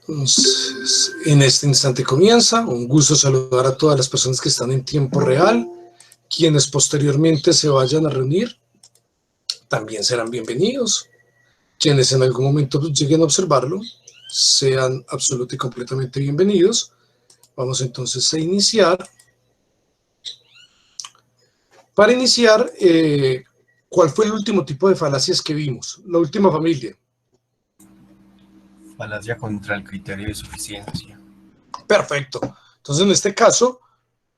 Entonces, en este instante comienza. Un gusto saludar a todas las personas que están en tiempo real. Quienes posteriormente se vayan a reunir también serán bienvenidos. Quienes en algún momento lleguen a observarlo sean absolutamente y completamente bienvenidos. Vamos entonces a iniciar. Para iniciar, ¿cuál fue el último tipo de falacias que vimos? La última familia. Falacia contra el criterio de suficiencia. Perfecto. Entonces, en este caso,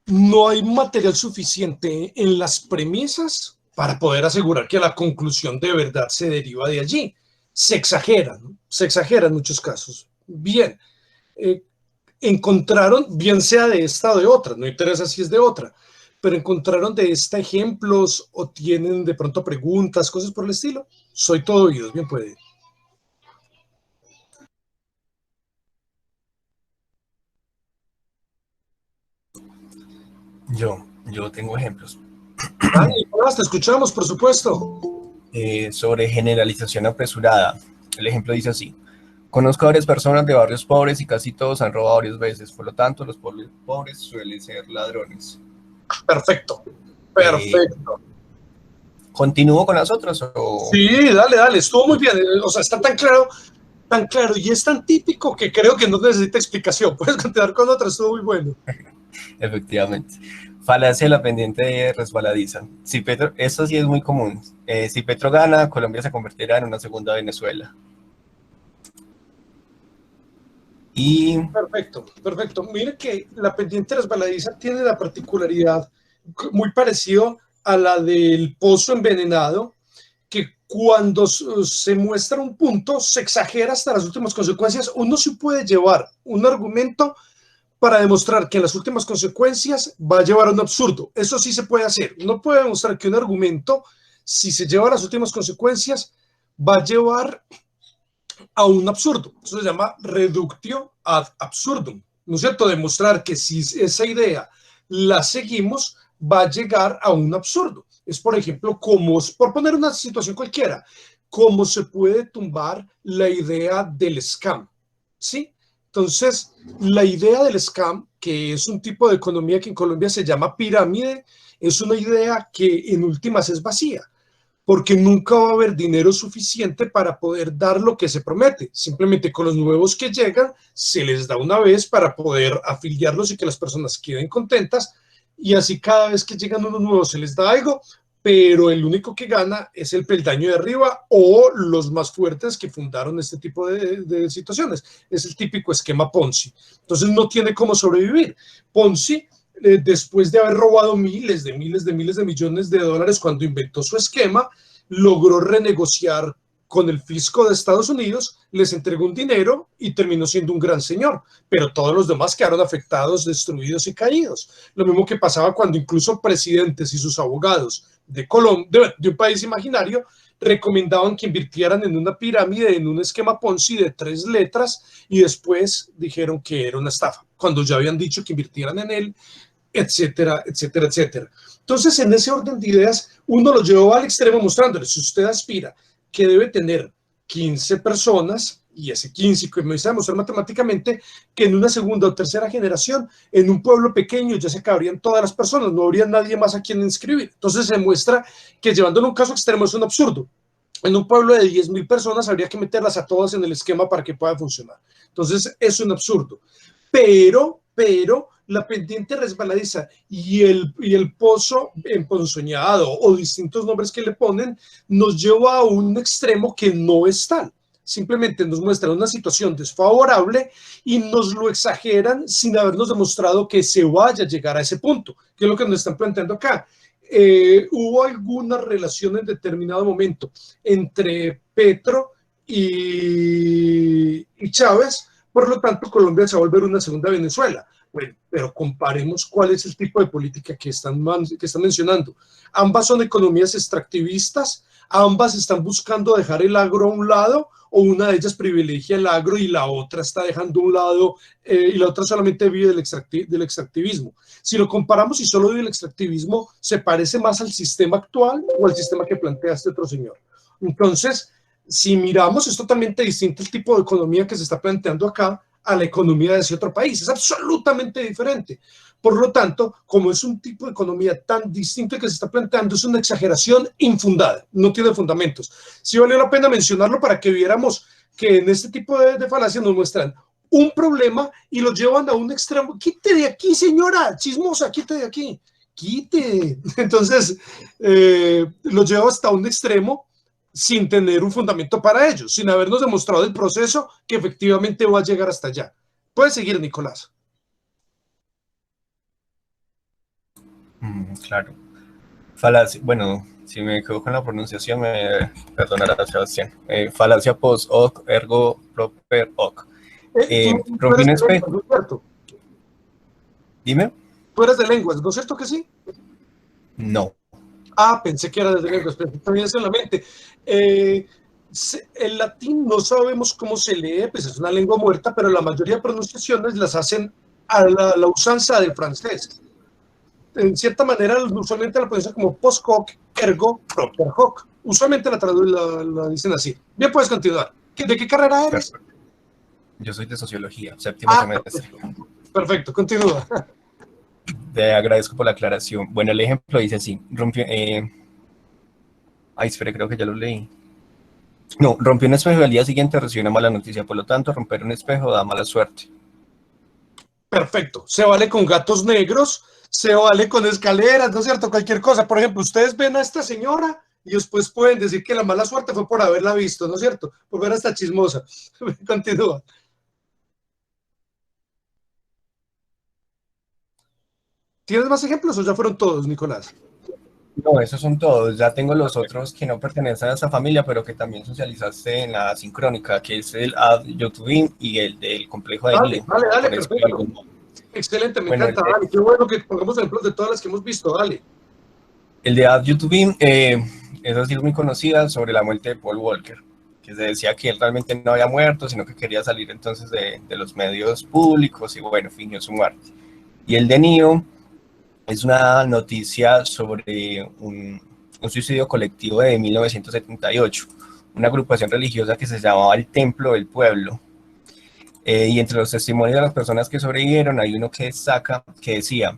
no hay material suficiente en las premisas para poder asegurar que la conclusión de verdad se deriva de allí. Se exagera, ¿no? Se exagera en muchos casos. Bien, encontraron, bien sea de esta o de otra, no interesa si es de otra, pero encontraron de esta ejemplos o tienen de pronto preguntas, cosas por el estilo. Soy todo oídos, bien puede. Yo tengo ejemplos. Te escuchamos, por supuesto. Sobre generalización apresurada. El ejemplo dice así: conozco a varias personas de barrios pobres y casi todos han robado varias veces, por lo tanto los pobres suelen ser ladrones. Perfecto, perfecto. ¿Continúo con las otras? O... Sí, dale, estuvo muy bien. O sea, está tan claro y es tan típico que creo que no necesita explicación. Puedes continuar con otras, estuvo muy bueno. Efectivamente. Falacia de la pendiente resbaladiza. Si Petro, esto sí es muy común. Si Petro gana, Colombia se convertirá en una segunda Venezuela. Y... Perfecto. Mire que la pendiente resbaladiza tiene la particularidad muy parecido a la del pozo envenenado, que cuando se muestra un punto se exagera hasta las últimas consecuencias. Uno sí puede llevar un argumento para demostrar que en las últimas consecuencias va a llevar a un absurdo. Eso sí se puede hacer. Uno puede demostrar que un argumento, si se lleva a las últimas consecuencias, va a llevar a un absurdo. Eso se llama reductio ad absurdum. ¿No es cierto? Demostrar que si esa idea la seguimos, va a llegar a un absurdo. Es, por ejemplo, como, por poner una situación cualquiera, cómo se puede tumbar la idea del scam, ¿sí? Entonces, la idea del scam, que es un tipo de economía que en Colombia se llama pirámide, es una idea que en últimas es vacía, porque nunca va a haber dinero suficiente para poder dar lo que se promete. Simplemente con los nuevos que llegan, se les da una vez para poder afiliarlos y que las personas queden contentas, y así cada vez que llegan unos nuevos se les da algo, pero el único que gana es el peldaño de arriba o los más fuertes que fundaron este tipo de situaciones. Es el típico esquema Ponzi. Entonces no tiene cómo sobrevivir. Ponzi, después de haber robado miles de millones de dólares cuando inventó su esquema, logró renegociar con el fisco de Estados Unidos, les entregó un dinero y terminó siendo un gran señor, pero todos los demás quedaron afectados, destruidos y caídos. Lo mismo que pasaba cuando incluso presidentes y sus abogados de un país imaginario recomendaban que invirtieran en una pirámide, en un esquema Ponzi de 3 letras, y después dijeron que era una estafa, cuando ya habían dicho que invirtieran en él, etcétera, etcétera, etcétera. Entonces, en ese orden de ideas, uno lo llevó al extremo mostrándole, si usted aspira que debe tener 15 personas, y ese 15 comienza a demostrar matemáticamente que en una segunda o tercera generación, en un pueblo pequeño ya se cabrían todas las personas, no habría nadie más a quien inscribir. Entonces se muestra que llevándolo a un caso extremo es un absurdo. En un pueblo de 10,000 personas habría que meterlas a todas en el esquema para que pueda funcionar. Entonces es un absurdo. Pero la pendiente resbaladiza y el pozo emponzoñado o distintos nombres que le ponen nos lleva a un extremo que no es tal. Simplemente nos muestran una situación desfavorable y nos lo exageran sin habernos demostrado que se vaya a llegar a ese punto, que es lo que nos están planteando acá. Hubo alguna relación en determinado momento entre Petro y Chávez, por lo tanto Colombia se va a volver una segunda Venezuela. Bueno, pero comparemos cuál es el tipo de política que están mencionando. Ambas son economías extractivistas, ambas están buscando dejar el agro a un lado, o una de ellas privilegia el agro y la otra está dejando a un lado, y la otra solamente vive del extractivismo. Si lo comparamos y solo vive el extractivismo, ¿se parece más al sistema actual o al sistema que plantea este otro señor? Entonces, si miramos, es totalmente distinto el tipo de economía que se está planteando acá a la economía de ese otro país. Es absolutamente diferente. Por lo tanto, como es un tipo de economía tan distinto que se está planteando, es una exageración infundada, no tiene fundamentos. Sí valió la pena mencionarlo para que viéramos que en este tipo de falacias nos muestran un problema y lo llevan a un extremo. Quite de aquí, señora, chismosa, quite de aquí, quite. Entonces, lo lleva hasta un extremo sin tener un fundamento para ello, sin habernos demostrado el proceso que efectivamente va a llegar hasta allá. Puedes seguir, Nicolás. Claro. Falacia, bueno, si me equivoco en la pronunciación, me perdonará Sebastián. Falacia post hoc, ergo propter hoc. Tú Rompí eres un de lenguas, espejo. ¿no es cierto? Dime. Tú eres de lenguas, ¿no es cierto que sí? No. Ah, pensé que era de lenguas, pero también es en la mente. Eh, el latín no sabemos cómo se lee, pues es una lengua muerta, pero la mayoría de pronunciaciones las hacen a la usanza del francés. En cierta manera, usualmente la pronuncian como post hoc, ergo propter hoc. Usualmente la dicen así. Bien, puedes continuar. ¿De qué carrera eres? Perfecto. Yo soy de sociología, séptimo Ah, semestre. perfecto, continúa. Te agradezco por la aclaración. Bueno, el ejemplo dice así. Rompió, espere, creo que ya lo leí. No, rompió un espejo y al día siguiente recibió una mala noticia. Por lo tanto, romper un espejo da mala suerte. Perfecto. Se vale con gatos negros, se vale con escaleras, ¿no es cierto? Cualquier cosa. Por ejemplo, ustedes ven a esta señora y después pueden decir que la mala suerte fue por haberla visto, ¿no es cierto? Por ver a esta chismosa. Continúa. ¿Tienes más ejemplos o ya fueron todos, Nicolás? No, esos son todos. Ya tengo los otros que no pertenecen a esa familia, pero que también socializaste en la sincrónica, que es el ad Youtubing y el del complejo de Dale, Lie. dale, dale, Por eso hay perfecto. algún modo. Excelente, me Bueno, encanta, dale. Qué bueno que pongamos ejemplos de todas las que hemos visto, dale. el de ad Youtubing, esa sí es muy conocida sobre la muerte de Paul Walker, que se decía que él realmente no había muerto, sino que quería salir entonces de los medios públicos y bueno, fingió su muerte. Y el de Nio es una noticia sobre un suicidio colectivo de 1978, una agrupación religiosa que se llamaba el Templo del Pueblo. Y entre los testimonios de las personas que sobrevivieron hay uno que destaca que decía,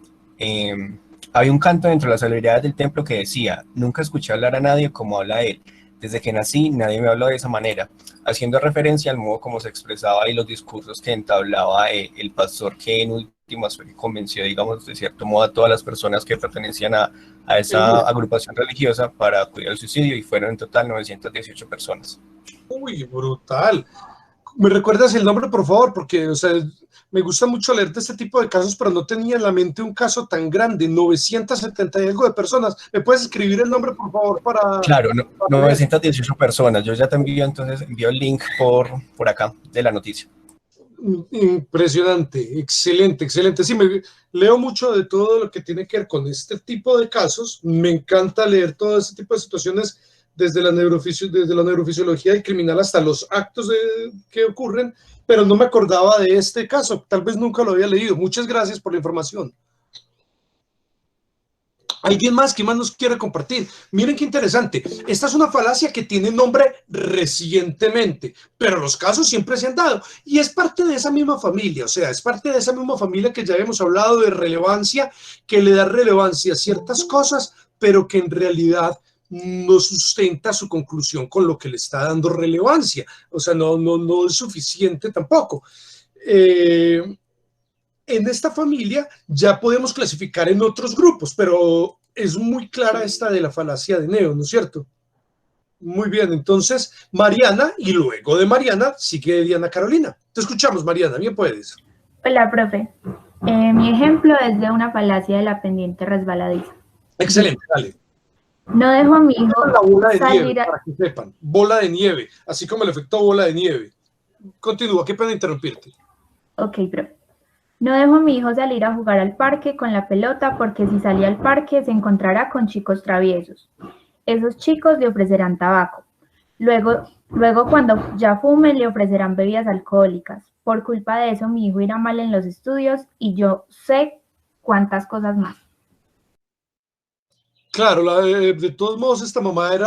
había un canto dentro de las celebridades del templo que decía, nunca escuché hablar a nadie como habla él. Desde que nací nadie me habló de esa manera, haciendo referencia al modo como se expresaba y los discursos que entablaba el pastor que en últimas convenció, digamos, de cierto modo a todas las personas que pertenecían a esa agrupación religiosa para acudir al suicidio y fueron en total 918 personas. Uy, brutal. ¿Me recuerdas el nombre, por favor? Porque, o sea, me gusta mucho leer de este tipo de casos, pero no tenía en la mente un caso tan grande, 970 y algo de personas. ¿Me puedes escribir el nombre, por favor, Claro, no, para leer? 918 personas. Yo ya te envío entonces, envío el link por acá de la noticia. Impresionante, excelente, excelente. Sí, leo mucho de todo lo que tiene que ver con este tipo de casos. Me encanta leer todo este tipo de situaciones desde la neurofisiología del criminal hasta los actos que ocurren, pero no me acordaba de este caso. Tal vez nunca lo había leído. Muchas gracias por la información. ¿Alguien más? ¿Quién más nos quiere compartir? Miren qué interesante. Esta es una falacia que tiene nombre recientemente, pero los casos siempre se han dado. Y es parte de esa misma familia, o sea, es parte de esa misma familia que ya hemos hablado de relevancia, que le da relevancia a ciertas cosas, pero que en realidad no sustenta su conclusión con lo que le está dando relevancia. O sea, no es suficiente tampoco. En esta familia ya podemos clasificar en otros grupos, pero es muy clara esta de la falacia de Neo, ¿no es cierto? Muy bien, entonces Mariana y luego de Mariana sigue Diana Carolina. Te escuchamos, Mariana, bien puedes. Hola, profe. Mi ejemplo es de una falacia de la pendiente resbaladiza. Excelente, dale. No dejo a mi hijo La bola de salir nieve, para que sepan. Bola de nieve, así como el efecto bola de nieve. Continúa, qué pena interrumpirte. Ok, profe. No dejo a mi hijo salir a jugar al parque con la pelota porque si sale al parque se encontrará con chicos traviesos. Esos chicos le ofrecerán tabaco. Luego cuando ya fume le ofrecerán bebidas alcohólicas. Por culpa de eso mi hijo irá mal en los estudios y yo sé cuántas cosas más. Claro, de todos modos esta mamá era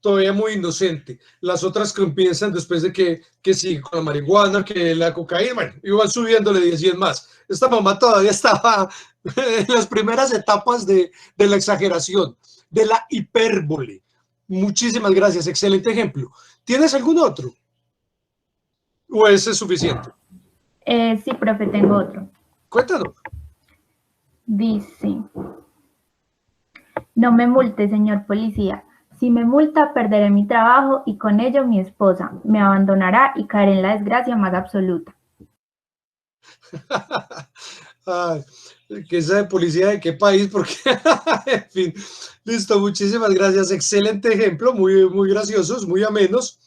todavía muy inocente. Las otras comienzan después de que sí, con la marihuana, que la cocaína, bueno, iban subiéndole 10 y 10 más. Esta mamá todavía estaba en las primeras etapas de la exageración, de la hipérbole. Muchísimas gracias, excelente ejemplo. ¿Tienes algún otro? ¿O ese es suficiente? Sí, profe, tengo otro. Cuéntanos. Dice, no me multe, señor policía. Si me multa, perderé mi trabajo y con ello mi esposa. Me abandonará y caeré en la desgracia más absoluta. Ay, que esa de policía de qué país, porque, en fin, listo, muchísimas gracias. Excelente ejemplo, muy, muy graciosos, muy amenos.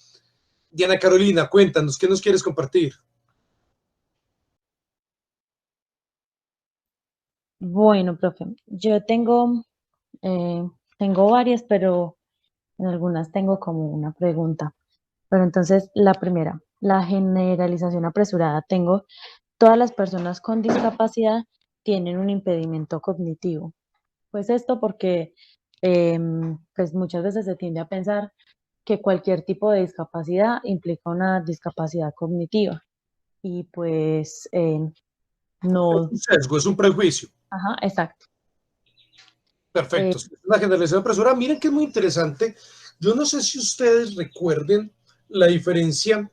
Diana Carolina, cuéntanos, ¿qué nos quieres compartir? Bueno, profe, yo tengo varias, pero en algunas tengo como una pregunta. Pero entonces, la primera, la generalización apresurada. Todas las personas con discapacidad tienen un impedimento cognitivo. Pues esto porque pues muchas veces se tiende a pensar que cualquier tipo de discapacidad implica una discapacidad cognitiva. Y pues Es no, un sesgo, es un prejuicio. ajá, exacto. Perfecto. La generalización apresurada, miren que es muy interesante. Yo no sé si ustedes recuerden la diferencia,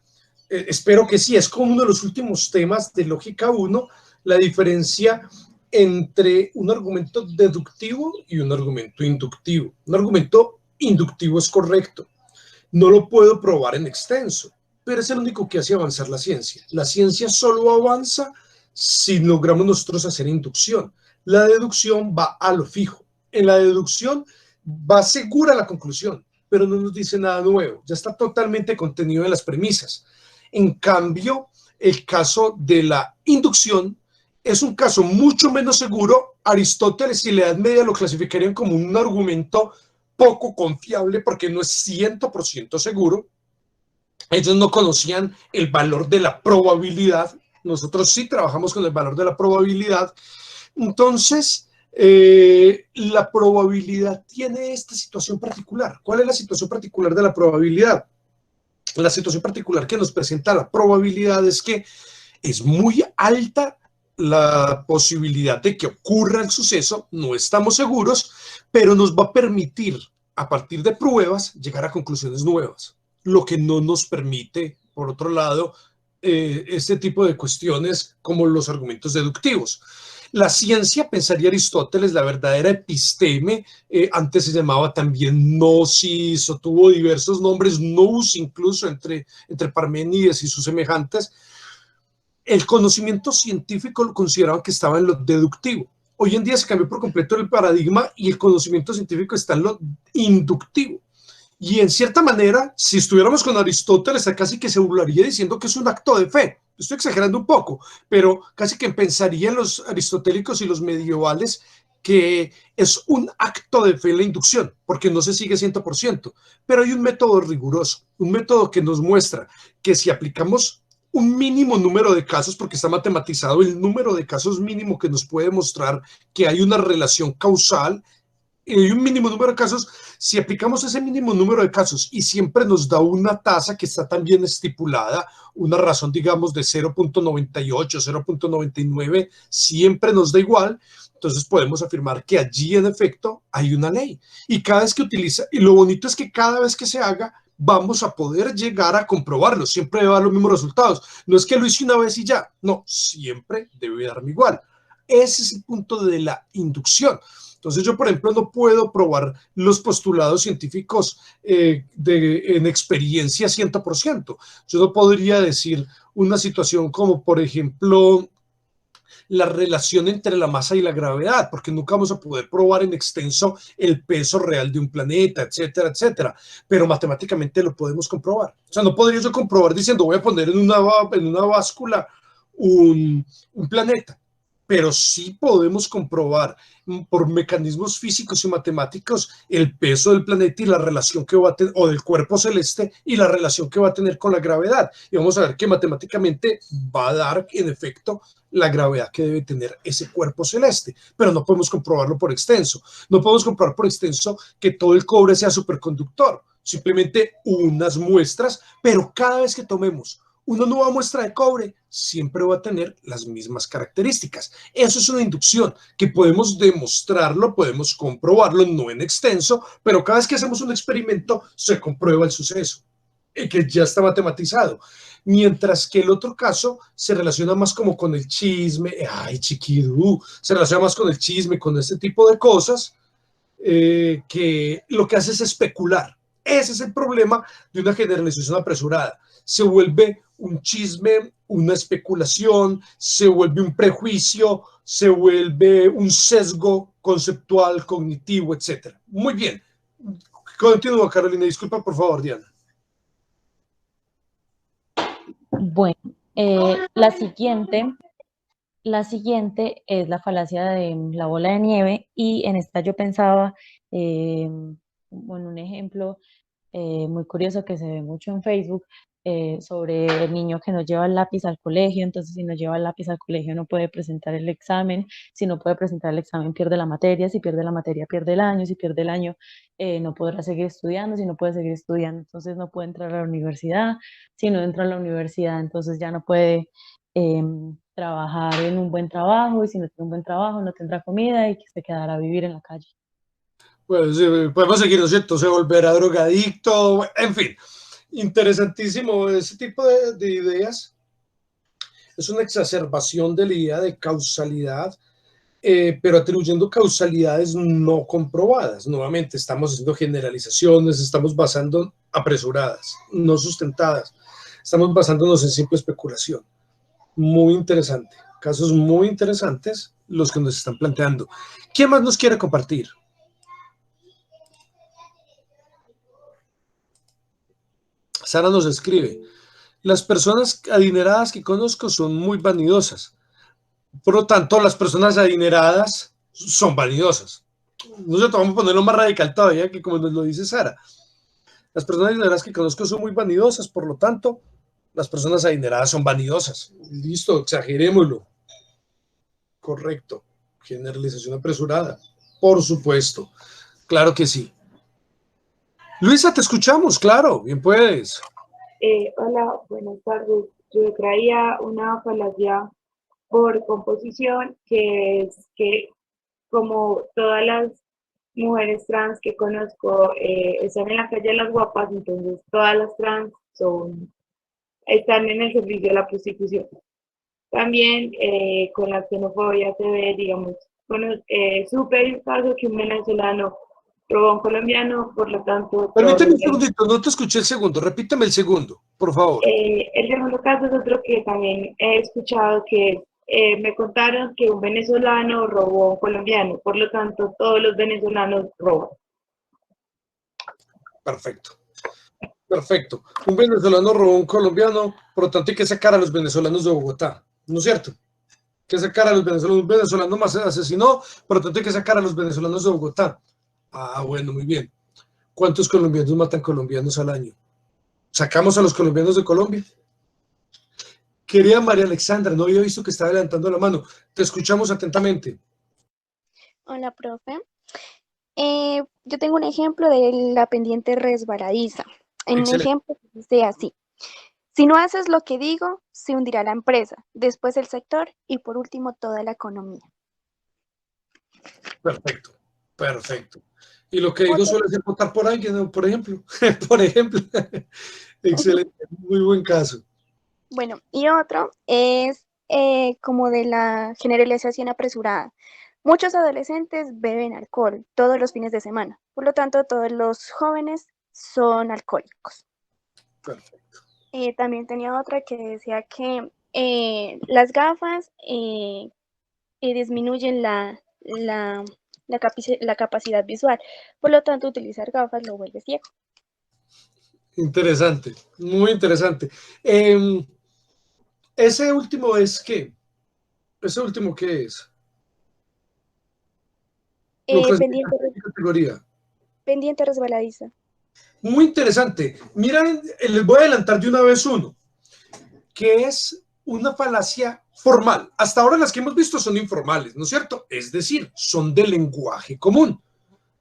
espero que sí, es como uno de los últimos temas de Lógica 1, la diferencia entre un argumento deductivo y un argumento inductivo. Un argumento inductivo es correcto, no lo puedo probar en extenso, pero es el único que hace avanzar la ciencia. La ciencia solo avanza si logramos nosotros hacer inducción. La deducción va a lo fijo. En la deducción va segura la conclusión, pero no nos dice nada nuevo. Ya está totalmente contenido en las premisas. En cambio, el caso de la inducción es un caso mucho menos seguro. Aristóteles y la Edad Media lo clasificarían como un argumento poco confiable porque no es 100% seguro. Ellos no conocían el valor de la probabilidad. Nosotros sí trabajamos con el valor de la probabilidad. Entonces, la probabilidad tiene esta situación particular. ¿Cuál es la situación particular de la probabilidad? La situación particular que nos presenta la probabilidad es que es muy alta la posibilidad de que ocurra el suceso, no estamos seguros, pero nos va a permitir, a partir de pruebas, llegar a conclusiones nuevas, lo que no nos permite, por otro lado, este tipo de cuestiones como los argumentos deductivos. La ciencia, pensaría Aristóteles, la verdadera episteme, antes se llamaba también gnosis, o tuvo diversos nombres, nous incluso entre Parménides y sus semejantes. El conocimiento científico lo consideraban que estaba en lo deductivo. Hoy en día se cambió por completo el paradigma y el conocimiento científico está en lo inductivo. Y en cierta manera, si estuviéramos con Aristóteles, casi que se burlaría diciendo que es un acto de fe. Estoy exagerando un poco, pero casi que pensaría en los aristotélicos y los medievales que es un acto de fe la inducción, porque no se sigue 100%. Pero hay un método riguroso, un método que nos muestra que si aplicamos un mínimo número de casos, porque está matematizado el número de casos mínimo que nos puede mostrar que hay una relación causal, y un mínimo número de casos, si aplicamos ese mínimo número de casos y siempre nos da una tasa que está también estipulada, una razón, digamos, de 0.98, 0.99, siempre nos da igual, entonces podemos afirmar que allí en efecto hay una ley. Y cada vez que utiliza, y lo bonito es que cada vez que se haga, vamos a poder llegar a comprobarlo, siempre debe dar los mismos resultados. No es que lo hice una vez y ya, no, siempre debe darme igual. Ese es el punto de la inducción. Entonces yo, por ejemplo, no puedo probar los postulados científicos en experiencia 100%. Yo no podría decir una situación como, por ejemplo, la relación entre la masa y la gravedad, porque nunca vamos a poder probar en extenso el peso real de un planeta, etcétera, etcétera. Pero matemáticamente lo podemos comprobar. O sea, no podría yo comprobar diciendo voy a poner en una báscula un planeta, pero sí podemos comprobar por mecanismos físicos y matemáticos el peso del planeta y la relación que va a tener, o del cuerpo celeste y la relación que va a tener con la gravedad. Y vamos a ver que matemáticamente va a dar, en efecto, la gravedad que debe tener ese cuerpo celeste, pero no podemos comprobarlo por extenso. No podemos comprobar por extenso que todo el cobre sea superconductor. simplemente unas muestras, pero cada vez que tomemos una nueva muestra de cobre, siempre va a tener las mismas características. Eso es una inducción que podemos demostrarlo, podemos comprobarlo, no en extenso, pero cada vez que hacemos un experimento se comprueba el suceso, que ya está matematizado. Mientras que el otro caso se relaciona más como con el chisme, ay chiquidú, se relaciona más con el chisme, con este tipo de cosas, que lo que hace es especular. Ese es el problema de una generalización apresurada. Se vuelve un chisme, una especulación, se vuelve un prejuicio, se vuelve un sesgo conceptual, cognitivo, etc. Muy bien. Continúa, Carolina. Disculpa, por favor, Diana. Bueno, la siguiente es la falacia de la bola de nieve, y en esta yo pensaba en un ejemplo muy curioso que se ve mucho en Facebook, sobre el niño que no lleva el lápiz al colegio. Entonces si no lleva el lápiz al colegio no puede presentar el examen, si no puede presentar el examen pierde la materia, si pierde la materia pierde el año, si pierde el año no podrá seguir estudiando, si no puede seguir estudiando entonces no puede entrar a la universidad, si no entra a la universidad entonces ya no puede trabajar en un buen trabajo, y si no tiene un buen trabajo no tendrá comida y que se quedará a vivir en la calle. Pues podemos seguir, ¿no es cierto? Se volverá drogadicto, en fin. Interesantísimo ese tipo de ideas. Es una exacerbación de la idea de causalidad, pero atribuyendo causalidades no comprobadas. Nuevamente, estamos haciendo generalizaciones, estamos basando apresuradas, no sustentadas. Estamos basándonos en simple especulación. Muy interesante. Casos muy interesantes los que nos están planteando. ¿Quién más nos quiere compartir? Sara nos escribe: las personas adineradas que conozco son muy vanidosas. Por lo tanto, las personas adineradas son vanidosas. Nosotros vamos a ponerlo más radical todavía, que como nos lo dice Sara. Las personas adineradas que conozco son muy vanidosas, por lo tanto, las personas adineradas son vanidosas. Listo, exagerémoslo. Correcto. Generalización apresurada. Por supuesto. Claro que sí. Luisa, te escuchamos, claro, bien puedes. Hola, buenas tardes. Yo traía una falacia por composición, que es que como todas las mujeres trans que conozco están en la calle de las guapas, entonces todas las trans están en el servicio de la prostitución. También con la xenofobia se ve, digamos, supe un caso que un venezolano robó a un colombiano, por lo tanto... Permíteme un segundito, no te escuché el segundo, repíteme el segundo, por favor. El segundo caso es otro que también he escuchado, que me contaron que un venezolano robó a un colombiano, por lo tanto todos los venezolanos roban. Perfecto. Perfecto. Un venezolano robó a un colombiano, por lo tanto hay que sacar a los venezolanos de Bogotá, ¿no es cierto? Hay que sacar a los venezolanos. Un venezolano más asesinó, por lo tanto hay que sacar a los venezolanos de Bogotá. Ah, bueno, muy bien. ¿Cuántos colombianos matan colombianos al año? ¿Sacamos a los colombianos de Colombia? Querida María Alexandra, no había visto que estaba levantando la mano. Te escuchamos atentamente. Hola, profe. Yo tengo un ejemplo de la pendiente resbaladiza. En un ejemplo dice así: si no haces lo que digo, se hundirá la empresa, después el sector y por último toda la economía. Perfecto, perfecto. Y lo que digo suele ser votar por alguien, por ejemplo. Por ejemplo. Excelente, muy buen caso. Bueno, y otro es como de la generalización apresurada. Muchos adolescentes beben alcohol todos los fines de semana, por lo tanto todos los jóvenes son alcohólicos. Perfecto. También tenía otra que decía que las gafas disminuyen la capacidad visual, por lo tanto utilizar gafas lo vuelve ciego. Interesante, muy interesante. Ese último es ¿qué? ¿Ese último qué es? Pendiente resbaladiza. Muy interesante. Miren, les voy a adelantar de una vez uno, que es una falacia formal. Hasta ahora las que hemos visto son informales, ¿no es cierto? Es decir, son de lenguaje común.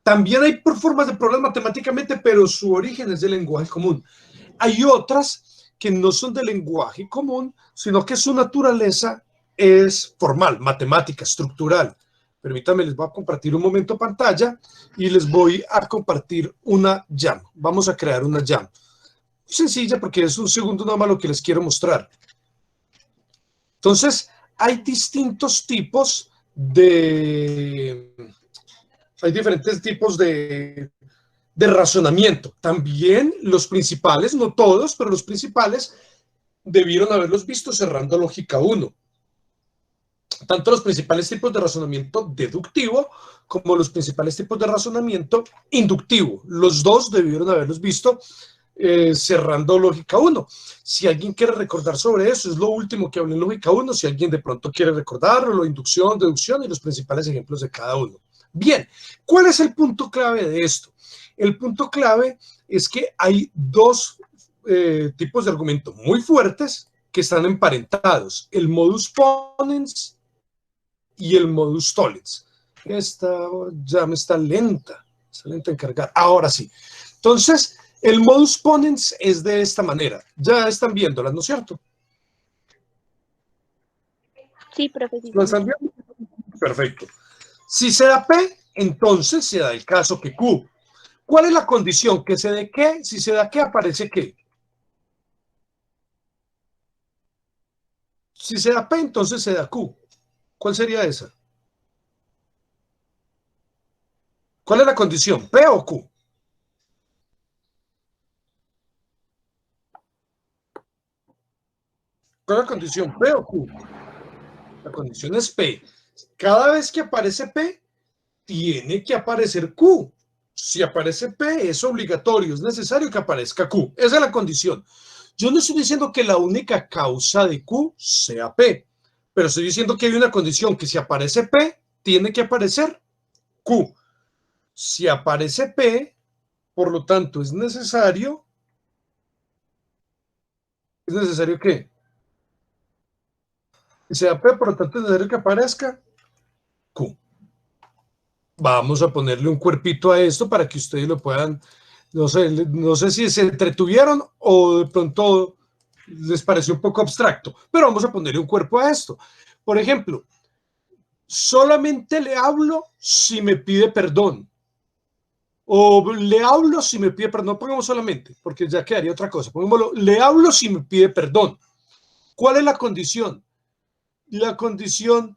También hay formas de probarlas matemáticamente, pero su origen es del lenguaje común. Hay otras que no son del lenguaje común, sino que su naturaleza es formal, matemática, estructural. Permítanme, les voy a compartir un momento pantalla y les voy a compartir una YAM. Vamos a crear una YAM. Sencilla porque es un segundo nada más lo que les quiero mostrar. Entonces, hay distintos tipos hay diferentes tipos de razonamiento. También los principales, no todos, pero los principales debieron haberlos visto cerrando lógica 1. Tanto los principales tipos de razonamiento deductivo como los principales tipos de razonamiento inductivo. Los dos debieron haberlos visto cerrando lógica 1. Si alguien quiere recordar sobre eso, es lo último que hablé en lógica 1. Si alguien de pronto quiere recordarlo, lo inducción, deducción y los principales ejemplos de cada uno. Bien, ¿cuál es el punto clave de esto? El punto clave es que hay dos tipos de argumento muy fuertes que están emparentados, el modus ponens y el modus tollens. Esta ya me está lenta en cargar. Ahora sí. Entonces, el modus ponens es de esta manera. Ya están viéndola, ¿no es cierto? Sí, profe. ¿Lo están viendo? Perfecto. Si se da P, entonces se da el caso que Q. ¿Cuál es la condición? Que se dé qué, si se da qué, aparece qué. Si se da P, entonces se da Q. ¿Cuál sería esa? ¿Cuál es la condición? ¿P o Q? ¿Cuál es la condición? ¿P o Q? La condición es P. Cada vez que aparece P, tiene que aparecer Q. Si aparece P, es obligatorio, es necesario que aparezca Q. Esa es la condición. Yo no estoy diciendo que la única causa de Q sea P, pero estoy diciendo que hay una condición que si aparece P, tiene que aparecer Q. Si aparece P, por lo tanto, es necesario ¿qué? Que sea P, por lo tanto, es necesario que aparezca Q. Vamos a ponerle un cuerpito a esto para que ustedes lo puedan, no sé si se entretuvieron o de pronto les pareció un poco abstracto, pero vamos a ponerle un cuerpo a esto. Por ejemplo, solamente le hablo si me pide perdón. O le hablo si me pide perdón. No pongamos solamente, porque ya quedaría otra cosa. Pongámoslo, le hablo si me pide perdón. ¿Cuál es la condición? La condición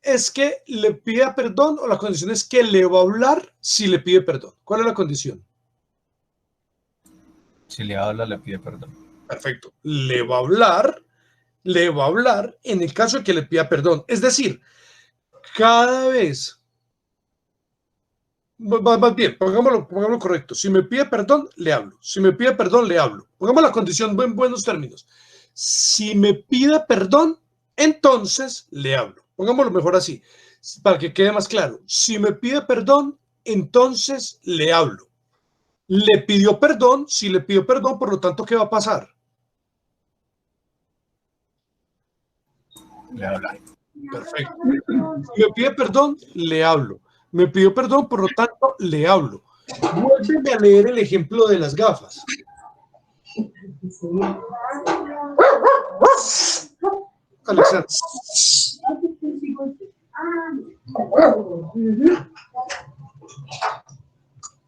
es que le pida perdón o la condición es que le va a hablar si le pide perdón. ¿Cuál es la condición? Si le habla, le pide perdón. Perfecto. Le va a hablar en el caso de que le pida perdón. Es decir, cada vez, más bien, pongámoslo correcto. Si me pide perdón, le hablo. Si me pide perdón, le hablo. Pongamos la condición en buenos términos. Si me pide perdón, entonces le hablo. Pongámoslo mejor así, para que quede más claro. Si me pide perdón, entonces le hablo. Le pidió perdón, si le pidió perdón, por lo tanto, ¿qué va a pasar? Le habla. Perfecto. Si me pide perdón, le hablo. Me pidió perdón, por lo tanto, le hablo. Vuélveme a leer el ejemplo de las gafas. Alexandra.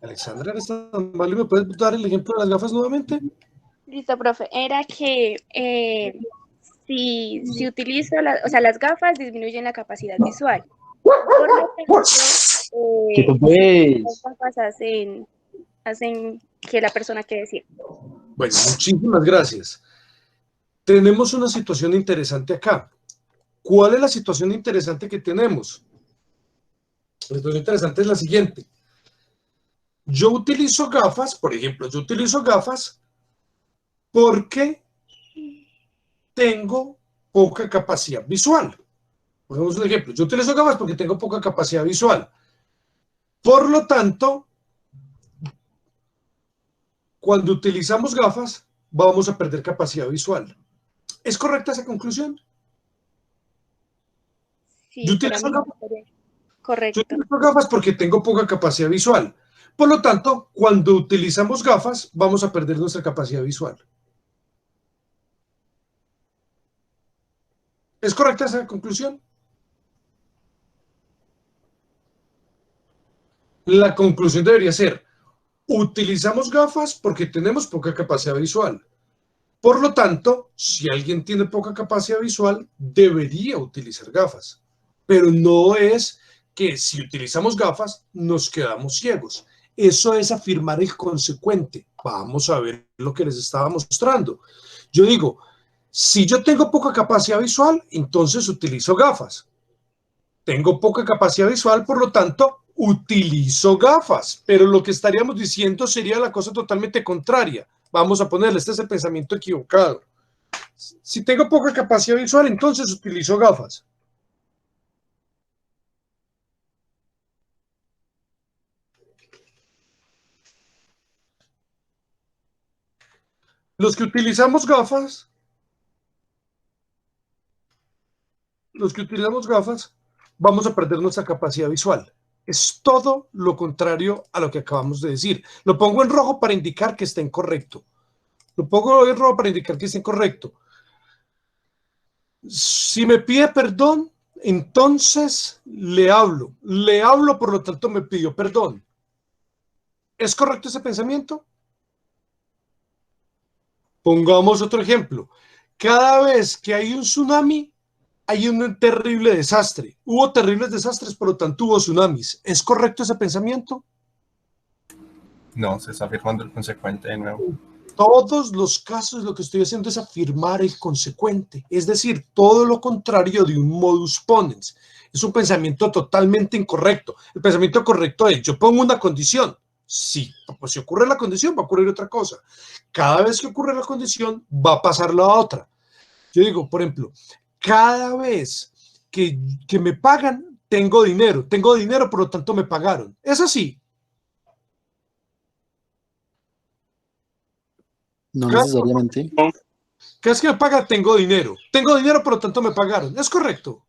Alexandra, ¿eres tan amable? ¿Me puedes dar el ejemplo de las gafas nuevamente? Listo, profe. Era que si utilizo, las gafas disminuyen la capacidad visual. Por lo tanto, las gafas hacen que la persona quede ciega. Bueno, muchísimas gracias. Tenemos una situación interesante acá. ¿Cuál es la situación interesante que tenemos? La situación interesante es la siguiente. Yo utilizo gafas, por ejemplo, porque tengo poca capacidad visual. Pongamos un ejemplo. Yo utilizo gafas porque tengo poca capacidad visual. Por lo tanto, cuando utilizamos gafas, vamos a perder capacidad visual. ¿Es correcta esa conclusión? Sí, Yo utilizo gafas. Correcto. Yo utilizo gafas porque tengo poca capacidad visual. Por lo tanto, cuando utilizamos gafas, vamos a perder nuestra capacidad visual. ¿Es correcta esa conclusión? La conclusión debería ser, utilizamos gafas porque tenemos poca capacidad visual. Por lo tanto, si alguien tiene poca capacidad visual, debería utilizar gafas. Pero no es que si utilizamos gafas, nos quedamos ciegos. Eso es afirmar el consecuente. Vamos a ver lo que les estaba mostrando. Yo digo, si yo tengo poca capacidad visual, entonces utilizo gafas. Tengo poca capacidad visual, por lo tanto, utilizo gafas. Pero lo que estaríamos diciendo sería la cosa totalmente contraria. Vamos a ponerle, este es el pensamiento equivocado. Si tengo poca capacidad visual, entonces utilizo gafas. Los que utilizamos gafas, vamos a perder nuestra capacidad visual. Es todo lo contrario a lo que acabamos de decir. Lo pongo en rojo para indicar que está incorrecto. Lo pongo en rojo para indicar que está incorrecto. Si me pide perdón, entonces le hablo. Le hablo, por lo tanto me pidió perdón. ¿Es correcto ese pensamiento? Pongamos otro ejemplo. Cada vez que hay un tsunami, hay un terrible desastre. Hubo terribles desastres, por lo tanto hubo tsunamis. ¿Es correcto ese pensamiento? No, se está afirmando el consecuente de nuevo. En todos los casos lo que estoy haciendo es afirmar el consecuente. Es decir, todo lo contrario de un modus ponens. Es un pensamiento totalmente incorrecto. El pensamiento correcto es, yo pongo una condición. Sí, pues si ocurre la condición, va a ocurrir otra cosa. Cada vez que ocurre la condición, va a pasar la otra. Yo digo, por ejemplo, cada vez que me pagan, tengo dinero. Tengo dinero, por lo tanto me pagaron. ¿Es así? No necesariamente. Cada vez que me pagan, tengo dinero. Tengo dinero, por lo tanto me pagaron. ¿Es correcto?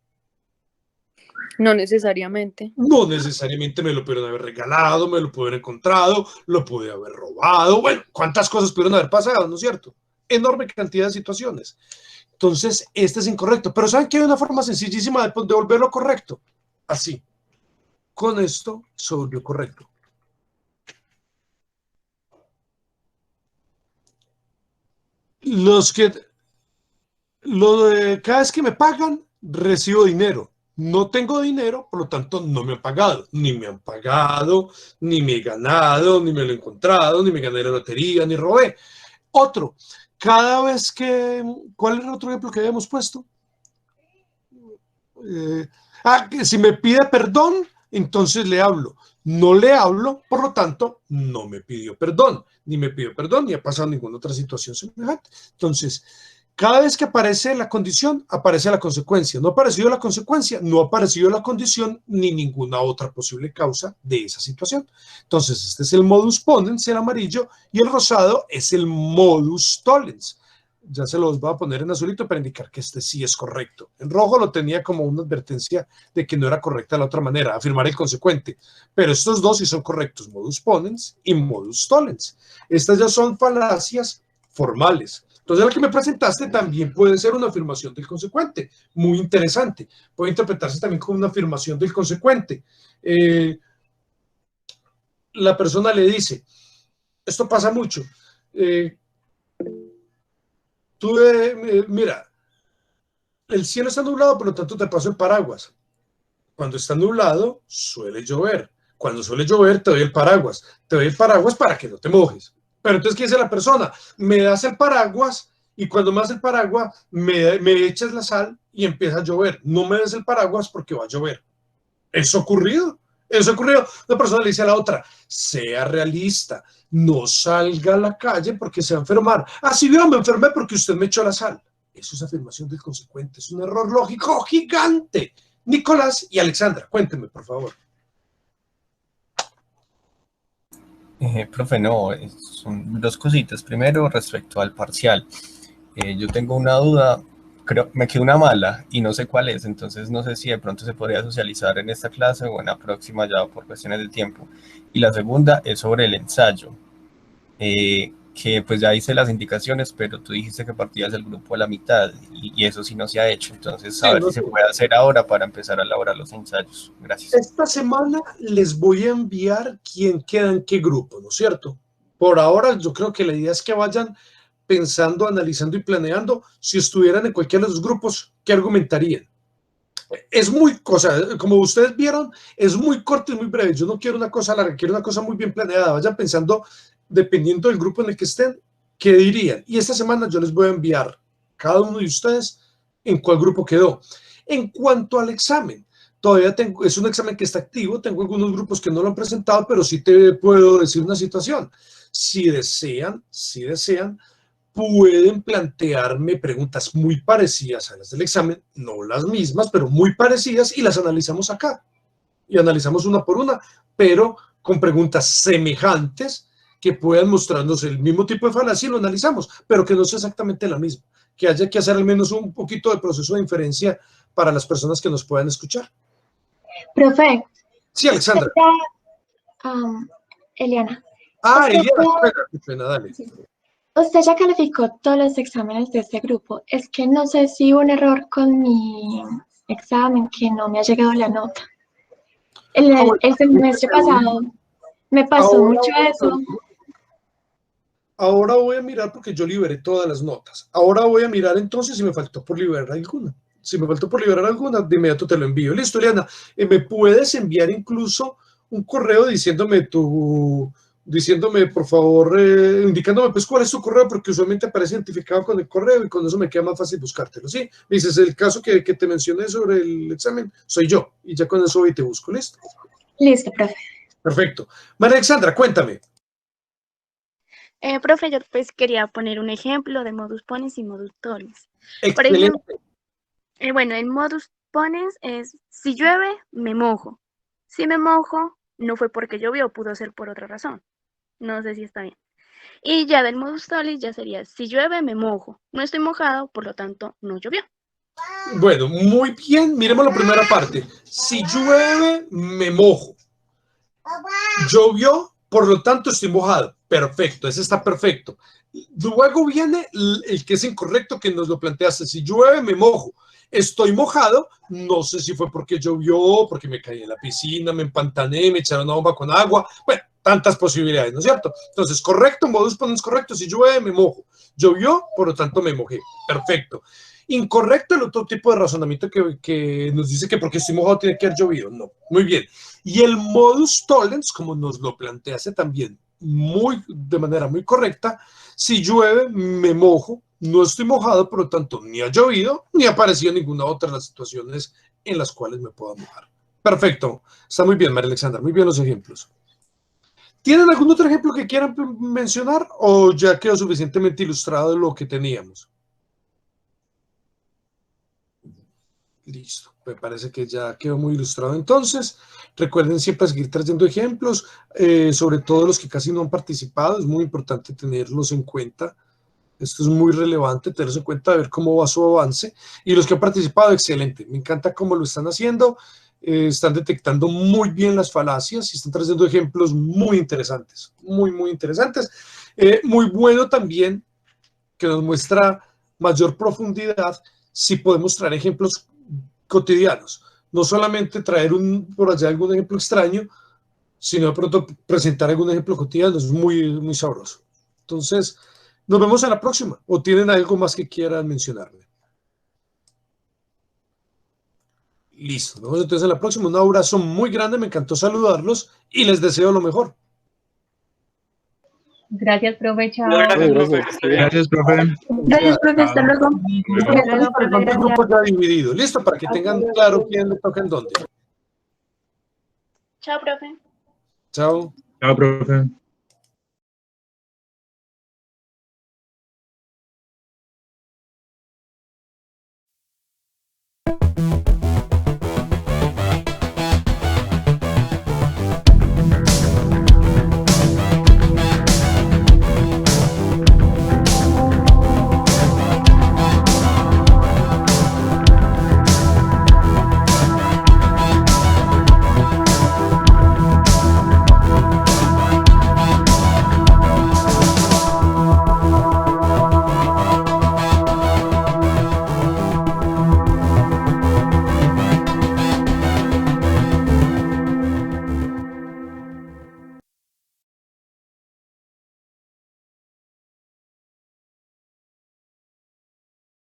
No necesariamente. No necesariamente me lo pudieron haber regalado, me lo pudieron haber encontrado, lo pude haber robado. Bueno, ¿cuántas cosas pudieron haber pasado, no es cierto? Enorme cantidad de situaciones. Entonces, este es incorrecto. Pero ¿saben que hay una forma sencillísima de volverlo correcto? Así. Con esto se volvió correcto. Cada vez que me pagan, recibo dinero. No tengo dinero, por lo tanto no me han pagado. Ni me han pagado, ni me he ganado, ni me lo he encontrado, ni me gané la lotería, ni robé. Otro, cada vez que... ¿Cuál era el otro ejemplo que habíamos puesto? Que si me pide perdón, entonces le hablo. No le hablo, por lo tanto, no me pidió perdón. Ni me pidió perdón, ni ha pasado ninguna otra situación semejante. Entonces, cada vez que aparece la condición, aparece la consecuencia. No ha aparecido la consecuencia, no ha aparecido la condición, ni ninguna otra posible causa de esa situación. Entonces, este es el modus ponens, el amarillo, y el rosado es el modus tollens. Ya se los voy a poner en azulito para indicar que este sí es correcto. En rojo lo tenía como una advertencia de que no era correcta de la otra manera, afirmar el consecuente. Pero estos dos sí son correctos, modus ponens y modus tollens. Estas ya son falacias formales. Entonces, la que me presentaste también puede ser una afirmación del consecuente. Muy interesante. Puede interpretarse también como una afirmación del consecuente. La persona le dice, esto pasa mucho, mira, el cielo está nublado, por lo tanto te paso el paraguas. Cuando está nublado, suele llover. Cuando suele llover, te doy el paraguas. Te doy el paraguas para que no te mojes. Pero entonces, ¿qué dice la persona? Me das el paraguas y cuando me das el paraguas, me echas la sal y empieza a llover. No me des el paraguas porque va a llover. ¿Eso ha ocurrido? Eso ha ocurrido. Una persona le dice a la otra, sea realista, no salga a la calle porque se va a enfermar. Ah, sí, yo me enfermé porque usted me echó la sal. Eso es afirmación del consecuente. Es un error lógico gigante. Nicolás y Alexandra, cuéntenme, por favor. Profe, no, son dos cositas. Primero, respecto al parcial. Yo tengo una duda me quedó una mala y no sé cuál es, entonces no sé si de pronto se podría socializar en esta clase o en la próxima ya por cuestiones de tiempo. Y la segunda es sobre el ensayo, que pues ya hice las indicaciones, pero tú dijiste que partías del grupo a la mitad y eso sí no se ha hecho, entonces Sí, a ver no si se sé. puede hacer ahora para empezar a elaborar los ensayos. Gracias. Esta semana les voy a enviar quién queda en qué grupo, ¿no es cierto? Por ahora yo creo que la idea es que vayan pensando, analizando y planeando. Si estuvieran en cualquiera de los grupos, ¿qué argumentarían? Es muy cosa, como ustedes vieron, es muy corto y muy breve. Yo no quiero una cosa larga, quiero una cosa muy bien planeada. Vayan pensando, dependiendo del grupo en el que estén, qué dirían. Y esta semana yo les voy a enviar cada uno de ustedes en cuál grupo quedó. En cuanto al examen, todavía tengo, es un examen que está activo. Tengo algunos grupos que no lo han presentado, pero sí te puedo decir una situación. Si desean, pueden plantearme preguntas muy parecidas a las del examen, no las mismas, pero muy parecidas, y las analizamos acá. Y analizamos una por una, pero con preguntas semejantes que puedan mostrarnos el mismo tipo de falacia y lo analizamos, pero que no sea exactamente la misma, que haya que hacer al menos un poquito de proceso de inferencia para las personas que nos puedan escuchar. Profe. Sí, Alexandra. Eliana. Eliana, qué pena, dale. Usted ya calificó todos los exámenes de este grupo. Es que no sé si hubo un error con mi examen, que no me ha llegado la nota. El semestre pasado me pasó mucho eso. Ahora voy a mirar porque yo liberé todas las notas. Ahora voy a mirar entonces si me faltó por liberar alguna. Si me faltó por liberar alguna, de inmediato te lo envío. Listo, Eliana. ¿Me puedes enviar incluso un correo diciéndome por favor, indicándome pues cuál es tu correo, porque usualmente aparece identificado con el correo y con eso me queda más fácil buscártelo, ¿sí? Me dices, el caso que te mencioné sobre el examen, soy yo, y ya con eso voy y te busco, ¿listo? Listo, profe. Perfecto. María Alexandra, cuéntame. Profe, yo pues quería poner un ejemplo de modus ponens y modus tollens. Por Excelente. ejemplo, bueno, el modus ponens es, si llueve, me mojo. Si me mojo, no fue porque llovió, pudo ser por otra razón. No sé si está bien. Y ya del modus tollens ya sería, si llueve, me mojo. No estoy mojado, por lo tanto, no llovió. Bueno, muy bien. Miremos la primera parte. Si llueve, me mojo. Llovió, por lo tanto estoy mojado. Perfecto, ese está perfecto. Luego viene el que es incorrecto, que nos lo planteaste. Si llueve, me mojo. Estoy mojado, no sé si fue porque llovió, porque me caí en la piscina, me empantané, me echaron una bomba con agua. Bueno, tantas posibilidades, ¿no es cierto? Entonces, correcto, modus ponens correcto. Si llueve, me mojo. Llovió, por lo tanto me mojé. Perfecto. Incorrecto el otro tipo de razonamiento que nos dice que porque estoy mojado tiene que haber llovido. No, muy bien. Y el modus tollens, como nos lo planteaste también de manera muy correcta, si llueve, me mojo, no estoy mojado, por lo tanto, ni ha llovido, ni ha aparecido ninguna otra de las situaciones en las cuales me puedo mojar. Perfecto. Está muy bien, María Alexandra. Muy bien los ejemplos. ¿Tienen algún otro ejemplo que quieran mencionar o ya quedó suficientemente ilustrado lo que teníamos? Listo, me parece que ya quedó muy ilustrado. Entonces, recuerden siempre seguir trayendo ejemplos, sobre todo los que casi no han participado. Es muy importante tenerlos en cuenta. Esto es muy relevante, tenerlos en cuenta, ver cómo va su avance. Y los que han participado, excelente. Me encanta cómo lo están haciendo. Están detectando muy bien las falacias y están trayendo ejemplos muy interesantes. Muy interesantes. Muy bueno también que nos muestra mayor profundidad si podemos traer ejemplos cotidianos. No solamente traer por allá algún ejemplo extraño, sino de pronto presentar algún ejemplo cotidiano. Es muy sabroso. Entonces, nos vemos en la próxima. ¿O tienen algo más que quieran mencionarme? Listo. Nos vemos entonces en la próxima. Un abrazo muy grande. Me encantó saludarlos y les deseo lo mejor. Gracias, profe. Chao. Gracias, profe. Gracias, profe. Hasta luego. El grupo ya dividido. Listo, para que tengan claro quién le toca en dónde. Chao, profe. Chao. Chao, profe.